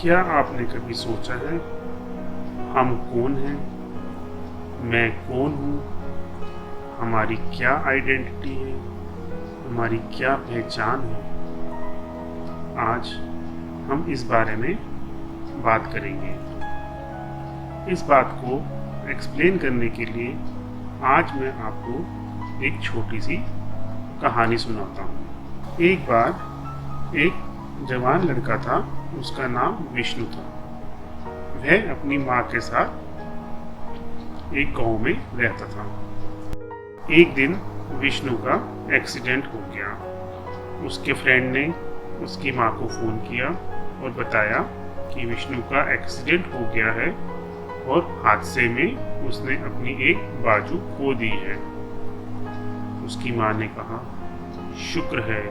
क्या आपने कभी सोचा है हम कौन हैं, मैं कौन हूँ, हमारी क्या आइडेंटिटी है, हमारी क्या पहचान है? आज हम इस बारे में बात करेंगे। इस बात को एक्सप्लेन करने के लिए आज मैं आपको एक छोटी सी कहानी सुनाता हूँ। एक बार एक जवान लड़का था, उसका नाम विष्णु था। वह अपनी माँ के साथ एक गांव में रहता था। एक दिन विष्णु का एक्सीडेंट हो गया। उसके फ्रेंड ने उसकी माँ को फ़ोन किया और बताया कि विष्णु का एक्सीडेंट हो गया है और हादसे में उसने अपनी एक बाजू खो दी है। उसकी माँ ने कहा, शुक्र है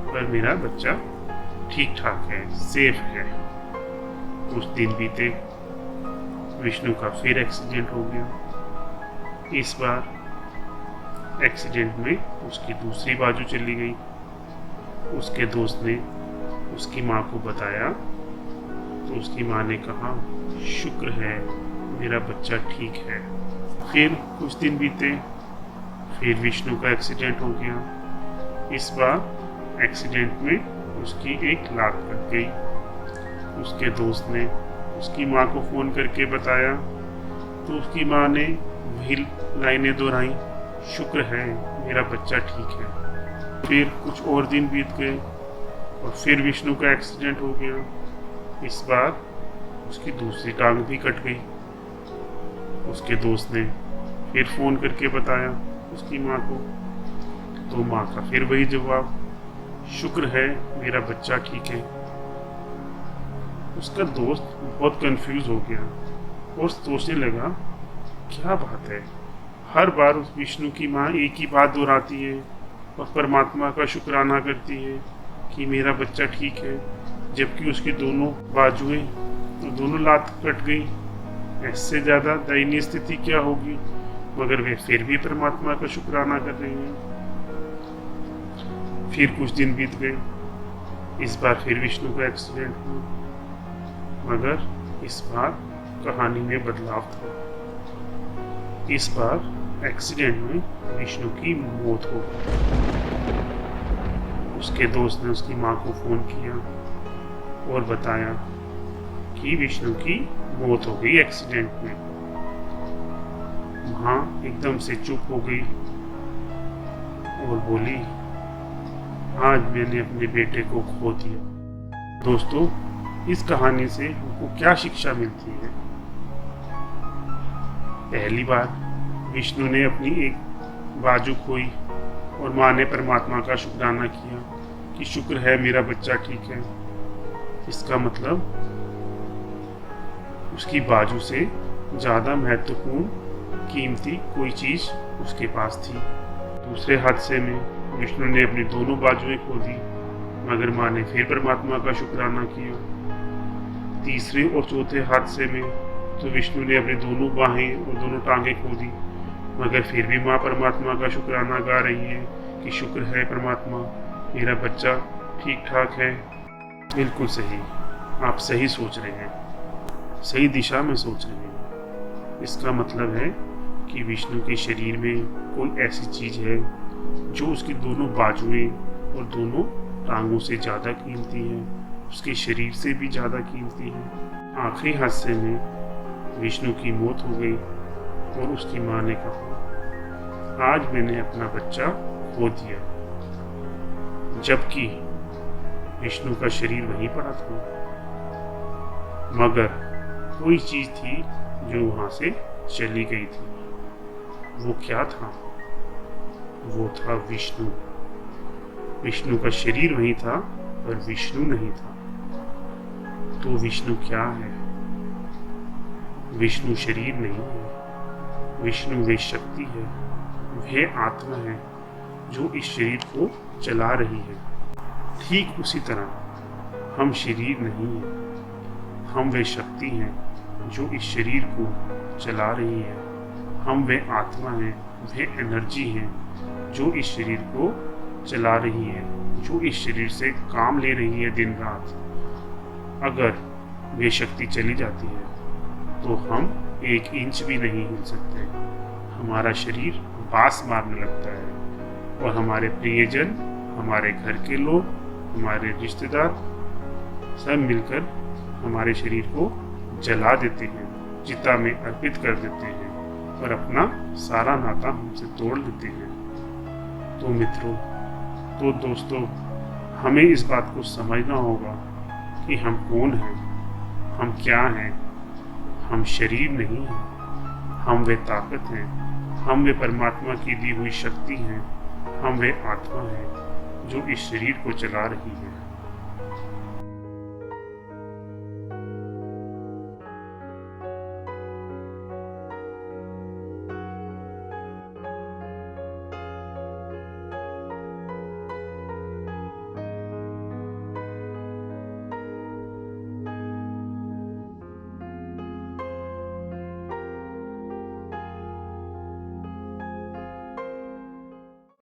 पर मेरा बच्चा ठीक ठाक है, सेफ है। कुछ दिन बीते, विष्णु का फिर एक्सीडेंट हो गया। इस बार एक्सीडेंट में उसकी दूसरी बाजू चली गई। उसके दोस्त ने उसकी माँ को बताया तो उसकी माँ ने कहा, शुक्र है मेरा बच्चा ठीक है। फिर कुछ दिन बीते, फिर विष्णु का एक्सीडेंट हो गया। इस बार एक्सीडेंट में उसकी एक लात कट गई। उसके दोस्त ने उसकी माँ को फ़ोन करके बताया तो उसकी माँ ने वही लाइनें दोहराई, शुक्र है मेरा बच्चा ठीक है। फिर कुछ और दिन बीत गए और फिर विष्णु का एक्सीडेंट हो गया। इस बार उसकी दूसरी टांग भी कट गई। उसके दोस्त ने फिर फ़ोन करके बताया उसकी माँ को, तो माँ का फिर वही जवाब, शुक्र है मेरा बच्चा ठीक है। उसका दोस्त बहुत कंफ्यूज हो गया और सोचने लगा, क्या बात है, हर बार उस विष्णु की माँ एक ही बात दोहराती है और परमात्मा का शुक्राना करती है कि मेरा बच्चा ठीक है, जबकि उसकी दोनों बाजुएं और दोनों लात कट गई। इससे ज़्यादा दयनीय स्थिति क्या होगी, मगर वे फिर भी परमात्मा का शुक्राना कर रही हैं। फिर कुछ दिन बीत गए। इस बार फिर विष्णु का एक्सीडेंट हुआ, मगर इस बार कहानी में बदलाव था। इस बार एक्सीडेंट में विष्णु की मौत हो गई। उसके दोस्त ने उसकी माँ को फ़ोन किया और बताया कि विष्णु की मौत हो गई एक्सीडेंट में। माँ एकदम से चुप हो गई और बोली, आज मैंने अपने बेटे को खो दिया। दोस्तों, इस कहानी से हमको क्या शिक्षा मिलती है? पहली बार विष्णु ने अपनी एक बाजू खोई और माँ ने परमात्मा का शुक्राना किया कि शुक्र है मेरा बच्चा ठीक है। इसका मतलब उसकी बाजू से ज़्यादा महत्वपूर्ण, कीमती कोई चीज़ उसके पास थी। दूसरे हादसे में विष्णु ने अपनी दोनों बाजुएं खो दी, मगर माँ ने फिर परमात्मा का शुक्राना किया। तीसरे और चौथे हादसे में तो विष्णु ने अपनी दोनों बाहें और दोनों टांगें खो दी, मगर फिर भी माँ परमात्मा का शुक्राना गा रही है कि शुक्र है परमात्मा, मेरा बच्चा ठीक ठाक है। बिल्कुल सही, आप सही सोच रहे हैं, सही दिशा में सोच रहे हैं। इसका मतलब है कि विष्णु के शरीर में कोई ऐसी चीज़ है जो उसकी दोनों बाजुएं और दोनों टांगों से ज़्यादा कीमती है, उसके शरीर से भी ज़्यादा कीमती है। आखिरी हादसे में विष्णु की मौत हो गई और उसकी माँ ने कहा, आज मैंने अपना बच्चा खो दिया, जबकि विष्णु का शरीर वहीं पड़ा था, मगर कोई चीज़ थी जो वहाँ से चली गई थी। वो क्या था? वो था विष्णु। विष्णु का शरीर वहीं था पर विष्णु नहीं था। तो विष्णु क्या है? विष्णु शरीर नहीं है, विष्णु वे शक्ति है, वह आत्मा है जो इस शरीर को चला रही है। ठीक उसी तरह हम शरीर नहीं हैं, हम वे शक्ति हैं जो इस शरीर को चला रही है। हम वे आत्मा हैं, वे एनर्जी हैं जो इस शरीर को चला रही है, जो इस शरीर से काम ले रही है दिन रात। अगर वे शक्ति चली जाती है तो हम 1 इंच भी नहीं हिल सकते। हमारा शरीर बास मारने लगता है और हमारे प्रियजन, हमारे घर के लोग, हमारे रिश्तेदार सब मिलकर हमारे शरीर को जला देते हैं, चिता में अर्पित कर देते हैं और अपना सारा नाता हमसे तोड़ लेते हैं। तो मित्रों, तो दोस्तों, हमें इस बात को समझना होगा कि हम कौन हैं, हम क्या हैं। हम शरीर नहीं हैं, हम वे ताकत हैं, हम वे परमात्मा की दी हुई शक्ति हैं, हम वे आत्मा हैं जो इस शरीर को चला रही है।